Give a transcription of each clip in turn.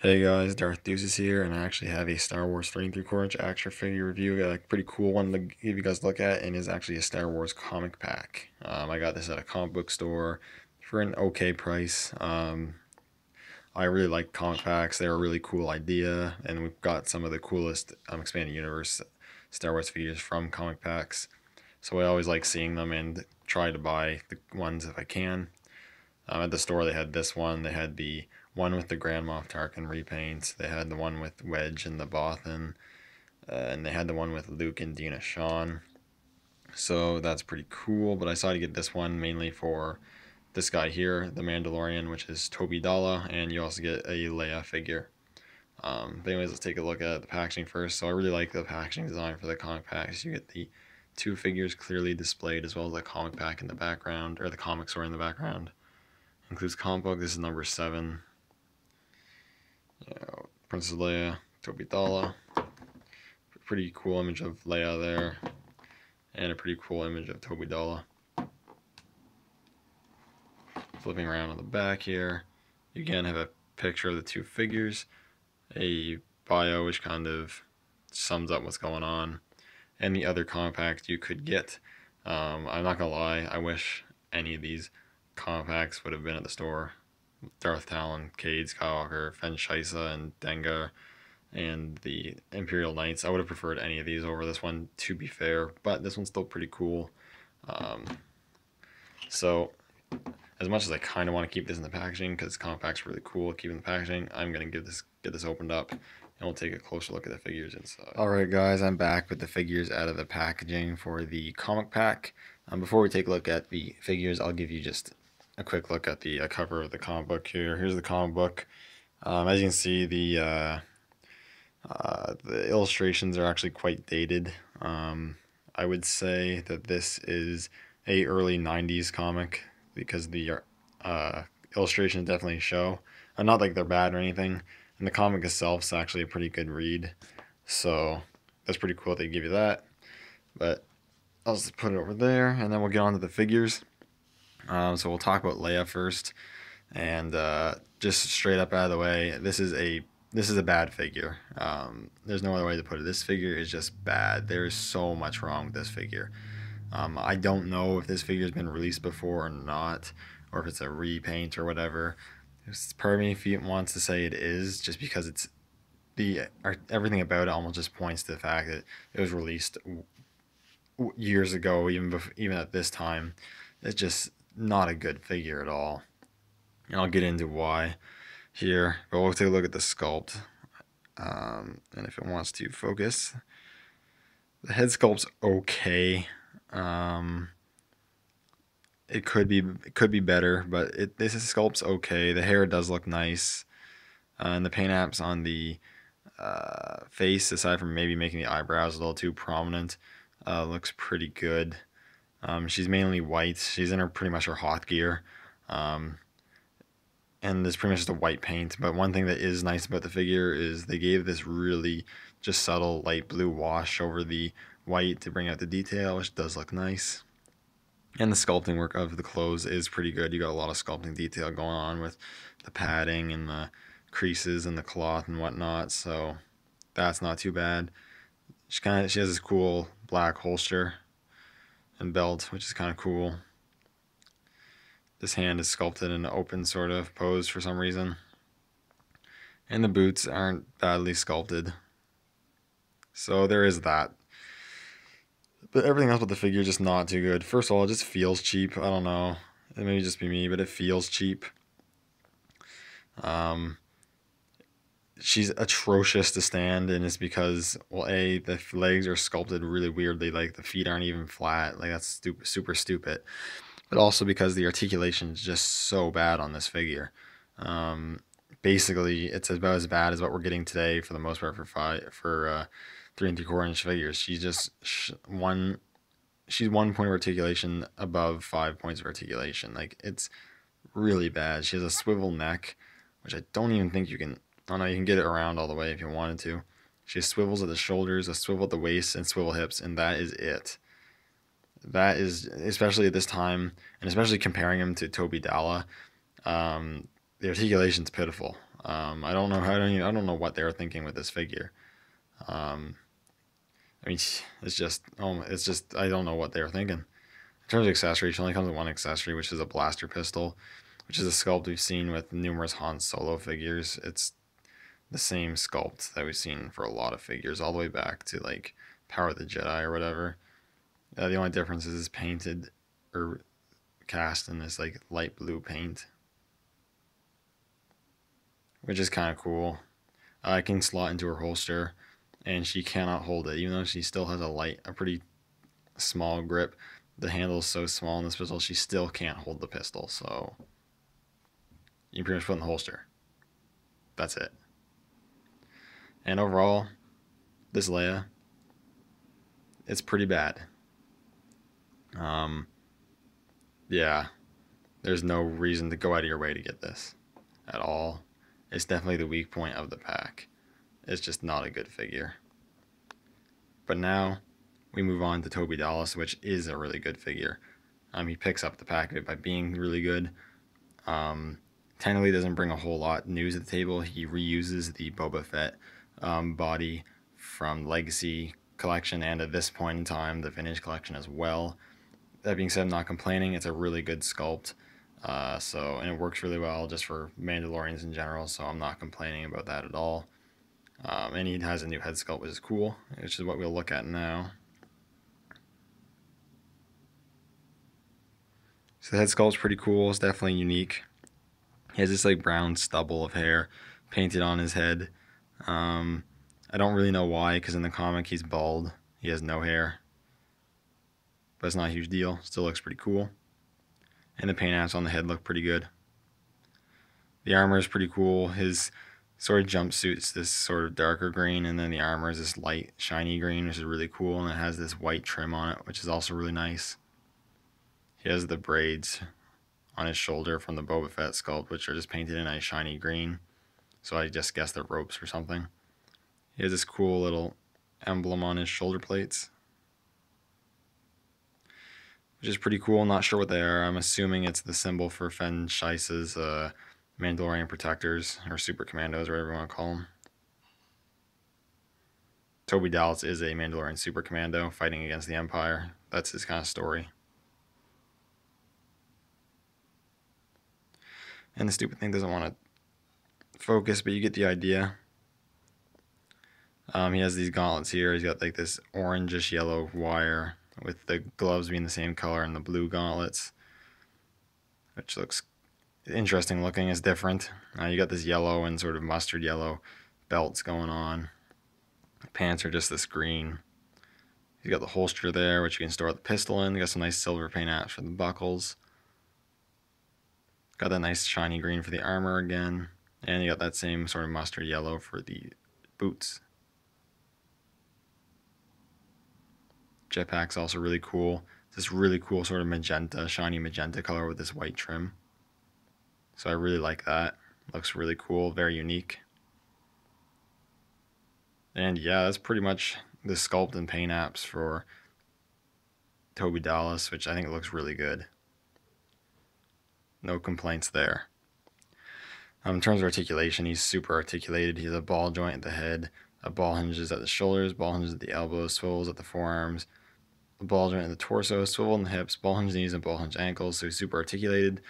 Hey guys, Darth Deuces here, and I actually have a Star Wars 3 3/4 inch action figure review. I got a pretty cool one to give you guys a look at, and is actually a Star Wars comic pack. I got this at a comic book store for an okay price. I really like comic packs. They're a really cool idea, and we've got some of the coolest expanded universe Star Wars figures from comic packs. So I always like seeing them and try to buy the ones if I can. At the store, they had this one. They had the one with the Grand Moff Tarkin repaints. They had the one with Wedge and the Bothan, and they had the one with Luke and Dina Shawn. So that's pretty cool. But I decided to get this one mainly for this guy here, the Mandalorian, which is Tobbi Dala, and you also get a Leia figure. But anyways, let's take a look at the packaging first. So I really like the packaging design for the comic packs. You get the two figures clearly displayed, as well as the comic pack in the background, or the comic story in the background. Includes comic book. This is number 7. Princess Leia, Tobbi Dala. Pretty cool image of Leia there, and a pretty cool image of Toby Dala. Flipping around on the back here, you again have a picture of the two figures, a bio which kind of sums up what's going on, and the other comic packs you could get. I'm not gonna lie, I wish any of these comic packs would have been at the store. Darth Talon, Cade Skywalker, Fen Shisa, and Dengar, and the Imperial Knights. I would have preferred any of these over this one, to be fair, but this one's still pretty cool. So, as much as I kind of want to keep this in the packaging, because comic pack's really cool, keep in the packaging, I'm going to get this opened up, and we'll take a closer look at the figures inside. Alright guys, I'm back with the figures out of the packaging for the comic pack. Before we take a look at the figures, I'll give you just a quick look at the cover of the comic book here. Here's the comic book. As you can see, the illustrations are actually quite dated. I would say that this is a early 90s comic, because the illustrations definitely show. Not like they're bad or anything, and the comic itself is actually a pretty good read. So that's pretty cool they give you that. But I'll just put it over there, and then we'll get on to the figures. So we'll talk about Leia first, and just straight up out of the way, this is a bad figure. There's no other way to put it. This figure is just bad. There is so much wrong with this figure. I don't know if this figure has been released before or not, or if it's a repaint or whatever. Part of me wants to say it is, just because it's everything about it almost just points to the fact that it was released years ago, even at this time. It's just not a good figure at all, and I'll get into why here, but we'll take a look at the sculpt, and if it wants to focus, the head sculpt's okay. It could be better, but this sculpt's okay. The hair does look nice, and the paint apps on the face, aside from maybe making the eyebrows a little too prominent, looks pretty good. She's mainly white. She's in pretty much her Hoth gear, and there's pretty much just a white paint. But one thing that is nice about the figure is they gave this really just subtle light blue wash over the white to bring out the detail, which does look nice. And the sculpting work of the clothes is pretty good. You got a lot of sculpting detail going on with the padding and the creases and the cloth and whatnot, so that's not too bad. She has this cool black holster and belt, which is kind of cool. This hand is sculpted in an open sort of pose for some reason, and the boots aren't badly sculpted, so there is that. But everything else with the figure is just not too good. First of all, it just feels cheap. I don't know, it may just be me, but it feels cheap. She's atrocious to stand, and it's because, well, the legs are sculpted really weirdly, like the feet aren't even flat. Like, that's super stupid. But also because the articulation is just so bad on this figure. Basically, it's about as bad as what we're getting today for the most part for 3 3/4 inch figures. She's just she's 1 point of articulation above 5 points of articulation. Like, it's really bad. She has a swivel neck, which I don't even think you can. Oh no, you can get it around all the way if you wanted to. She has swivels at the shoulders, a swivel at the waist, and swivel hips, and that is it. That is, especially at this time, and especially comparing him to Toby Dala, the articulation's pitiful. I don't know how to, I don't know what they were thinking with this figure. Um, I mean, it's just I don't know what they were thinking. In terms of accessories, she only comes with one accessory, which is a blaster pistol, which is a sculpt we've seen with numerous Han Solo figures. It's the same sculpt that we've seen for a lot of figures, all the way back to like Power of the Jedi or whatever. The only difference is it's painted or cast in this like light blue paint, which is kind of cool. I can slot into her holster, and she cannot hold it, even though she still has a pretty small grip. The handle is so small in this pistol, she still can't hold the pistol. So you can pretty much put in the holster. That's it. And overall, this Leia, it's pretty bad. Yeah, there's no reason to go out of your way to get this at all. It's definitely the weak point of the pack. It's just not a good figure. But now we move on to Toby Dallas, which is a really good figure. He picks up the pack of it by being really good. Technically doesn't bring a whole lot new to the table. He reuses the Boba Fett body from Legacy collection, and at this point in time, the Vintage collection as well. That being said, I'm not complaining. It's a really good sculpt. And it works really well just for Mandalorians in general, so I'm not complaining about that at all. And he has a new head sculpt, which is cool, which is what we'll look at now. So the head sculpt's pretty cool. It's definitely unique. He has this like brown stubble of hair painted on his head. I don't really know why, because in the comic he's bald. He has no hair. But it's not a huge deal. Still looks pretty cool. And the paint apps on the head look pretty good. The armor is pretty cool. His sort of jumpsuit's this sort of darker green, and then the armor is this light shiny green, which is really cool, and it has this white trim on it, which is also really nice. He has the braids on his shoulder from the Boba Fett sculpt, which are just painted in a shiny green. So I just guess they're ropes or something. He has this cool little emblem on his shoulder plates, which is pretty cool. Not sure what they are. I'm assuming it's the symbol for Fen Shice's Mandalorian Protectors, or Super Commandos, or whatever you want to call them. Toby Dallas is a Mandalorian Super Commando fighting against the Empire. That's his kind of story. And the stupid thing doesn't want to focus, but you get the idea. He has these gauntlets here. He's got like this orangish yellow wire with the gloves being the same color and the blue gauntlets, which looks interesting looking. It's different. You got this yellow and sort of mustard yellow belts going on. The pants are just this green. You got the holster there, which you can store the pistol in. You got some nice silver paint apps for the buckles. Got that nice shiny green for the armor again. And you got that same sort of mustard yellow for the boots. Jetpacks also really cool. It's this really cool sort of magenta, shiny magenta color with this white trim. So I really like that. Looks really cool, very unique. And yeah, that's pretty much the sculpt and paint apps for Toby Dallas, which I think looks really good. No complaints there. In terms of articulation, he's super articulated. He has a ball joint at the head, a ball hinges at the shoulders, ball hinges at the elbows, swivels at the forearms, a ball joint at the torso, swivel in the hips, ball hinge knees, and ball hinge ankles. So he's super articulated.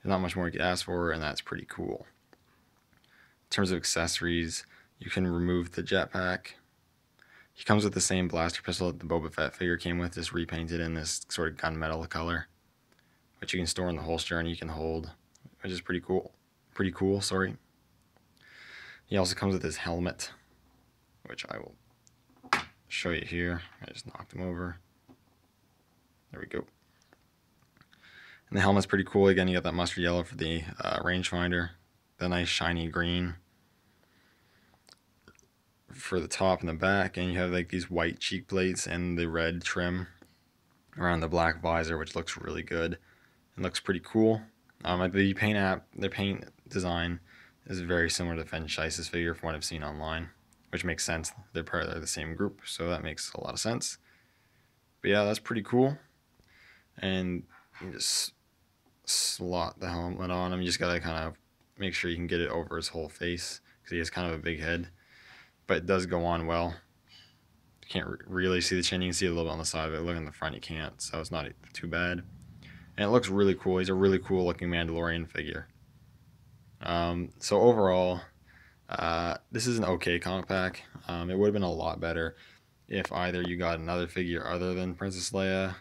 There's not much more you could ask for, and that's pretty cool. In terms of accessories, you can remove the jetpack. He comes with the same blaster pistol that the Boba Fett figure came with, just repainted in this sort of gunmetal color, which you can store in the holster and you can hold, which is pretty cool. He also comes with his helmet, which I will show you here. I just knocked him over. There we go. And the helmet's pretty cool. Again, you got that mustard yellow for the rangefinder, the nice shiny green for the top and the back, and you have like these white cheek plates and the red trim around the black visor, which looks really good and looks pretty cool. The paint design is very similar to Fen Shice's figure from what I've seen online, which makes sense. They're part of the same group, so that makes a lot of sense. But yeah, that's pretty cool. And you just slot the helmet on him. You just gotta kind of make sure you can get it over his whole face because he has kind of a big head, but it does go on well. You can't really see the chin. You can see a little bit on the side of it. Look in the front, you can't, so it's not too bad. And it looks really cool. He's a really cool looking Mandalorian figure. So overall, this is an okay comic pack. It would have been a lot better if either you got another figure other than Princess Leia,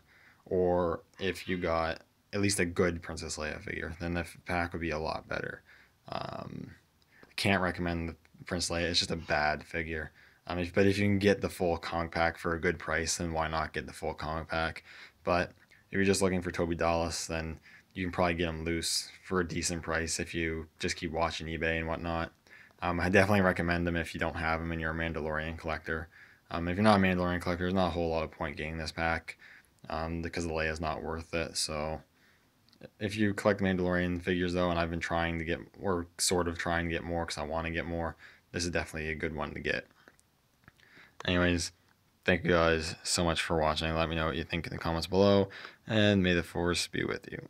or if you got at least a good Princess Leia figure. Then the pack would be a lot better. I can't recommend the Princess Leia. It's just a bad figure. But if you can get the full comic pack for a good price, then why not get the full comic pack? But if you're just looking for Toby Dallas, then you can probably get him loose for a decent price if you just keep watching eBay and whatnot. I definitely recommend them if you don't have them and you're a Mandalorian collector. If you're not a Mandalorian collector, there's not a whole lot of point getting this pack because the Leia is not worth it. So if you collect Mandalorian figures though, and I've been trying to get, or sort of trying to get more because I want to get more, this is definitely a good one to get. Anyways, thank you guys so much for watching. Let me know what you think in the comments below, and may the force be with you.